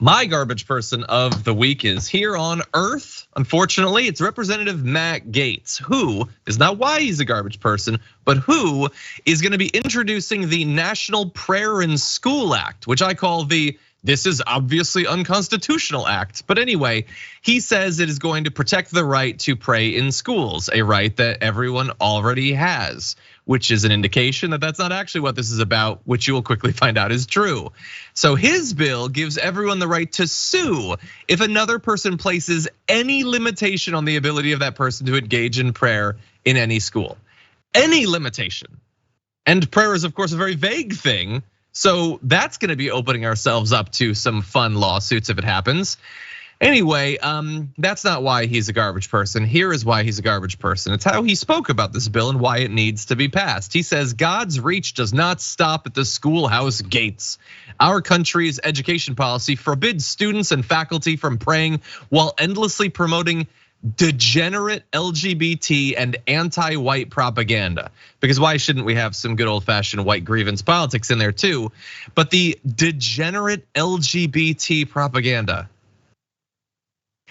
My garbage person of the week is here on Earth. Unfortunately, it's Representative Matt Gaetz, who is not why he's a garbage person, but who is gonna be introducing the National Prayer in School Act, which I call this is obviously unconstitutional act. But anyway, he says it is going to protect the right to pray in schools, a right that everyone already has, which is an indication that that's not actually what this is about, which you will quickly find out is true. So his bill gives everyone the right to sue if another person places any limitation on the ability of that person to engage in prayer in any school. Any limitation. And prayer is, of course, a very vague thing. So that's gonna be opening ourselves up to some fun lawsuits if it happens. Anyway, that's not why he's a garbage person. Here is why he's a garbage person. It's how he spoke about this bill and why it needs to be passed. He says, God's reach does not stop at the schoolhouse gates. Our country's education policy forbids students and faculty from praying while endlessly promoting degenerate LGBT and anti-white propaganda. Because why shouldn't we have some good old-fashioned white grievance politics in there too? But the degenerate LGBT propaganda.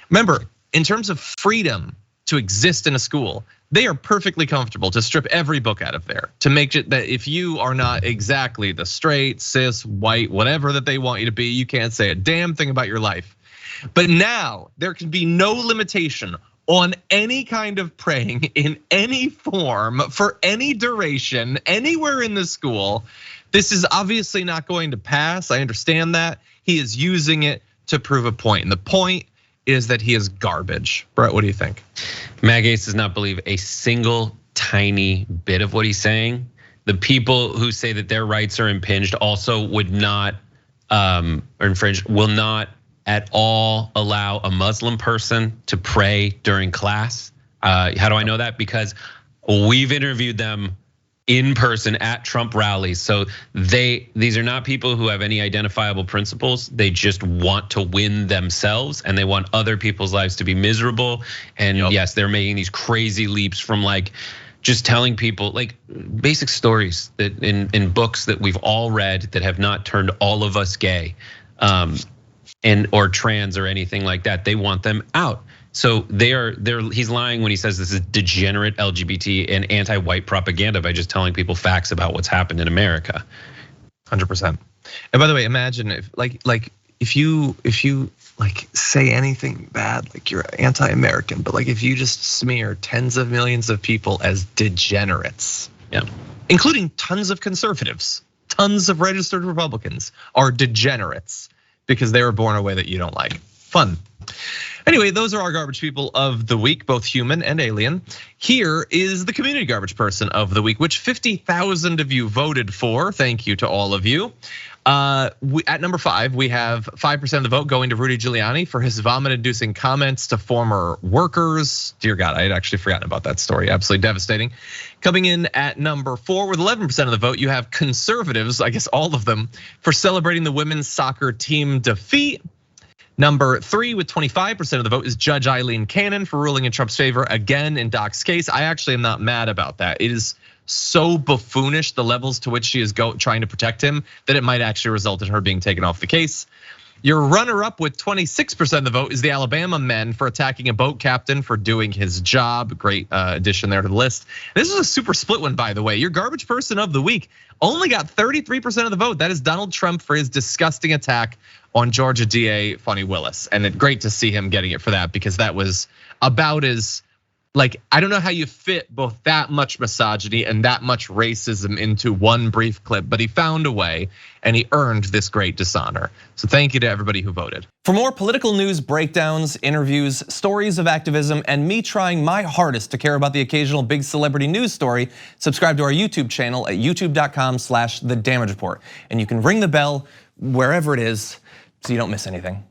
Remember, in terms of freedom to exist in a school, they are perfectly comfortable to strip every book out of there, to make it that if you are not exactly the straight, cis, white, whatever that they want you to be, you can't say a damn thing about your life. But now there can be no limitation on any kind of praying in any form for any duration, anywhere in the school. This is obviously not going to pass. I understand that. He is using it to prove a point. And the point is that he is garbage. Brett, what do you think? Matt Gaetz does not believe a single tiny bit of what he's saying. The people who say that their rights are impinged also would not, or infringed, will not at all allow a Muslim person to pray during class. How do I know that? Because we've interviewed them in person at Trump rallies. So these are not people who have any identifiable principles. They just want to win themselves and they want other people's lives to be miserable. And yes, they're making these crazy leaps from like just telling people like basic stories that in books that we've all read that have not turned all of us gay. Or trans or anything like that. They want them out. So he's lying when he says this is degenerate LGBT and anti-white propaganda by just telling people facts about what's happened in America. 100%. And by the way, imagine if if you say anything bad, like you're anti-American, but like if you just smear tens of millions of people as degenerates, including tons of conservatives, tons of registered Republicans are degenerates because they were born a way that you don't like. Fun. Anyway, those are our garbage people of the week, both human and alien. Here is the community garbage person of the week, which 50,000 of you voted for. Thank you to all of you. At number 5, we have 5% of the vote going to Rudy Giuliani for his vomit-inducing comments to former workers. Dear God, I had actually forgotten about that story. Absolutely devastating. Coming in at number 4 with 11% of the vote, you have conservatives, I guess all of them, for celebrating the women's soccer team defeat. Number 3 with 25% of the vote is Judge Eileen Cannon for ruling in Trump's favor again in Doc's case. I actually am not mad about that. It is so buffoonish, the levels to which she is trying to protect him, that it might actually result in her being taken off the case. Your runner-up with 26% of the vote is the Alabama men for attacking a boat captain for doing his job. Great addition there to the list. This is a super split one, by the way. Your garbage person of the week only got 33% of the vote. That is Donald Trump for his disgusting attack on Georgia DA Fani Willis. And it's great to see him getting it for that, because that was about as, like, I don't know how you fit both that much misogyny and that much racism into one brief clip, but he found a way and he earned this great dishonor. So thank you to everybody who voted. For more political news breakdowns, interviews, stories of activism, and me trying my hardest to care about the occasional big celebrity news story, subscribe to our YouTube channel at youtube.com/The Damage Report. And you can ring the bell wherever it is so you don't miss anything.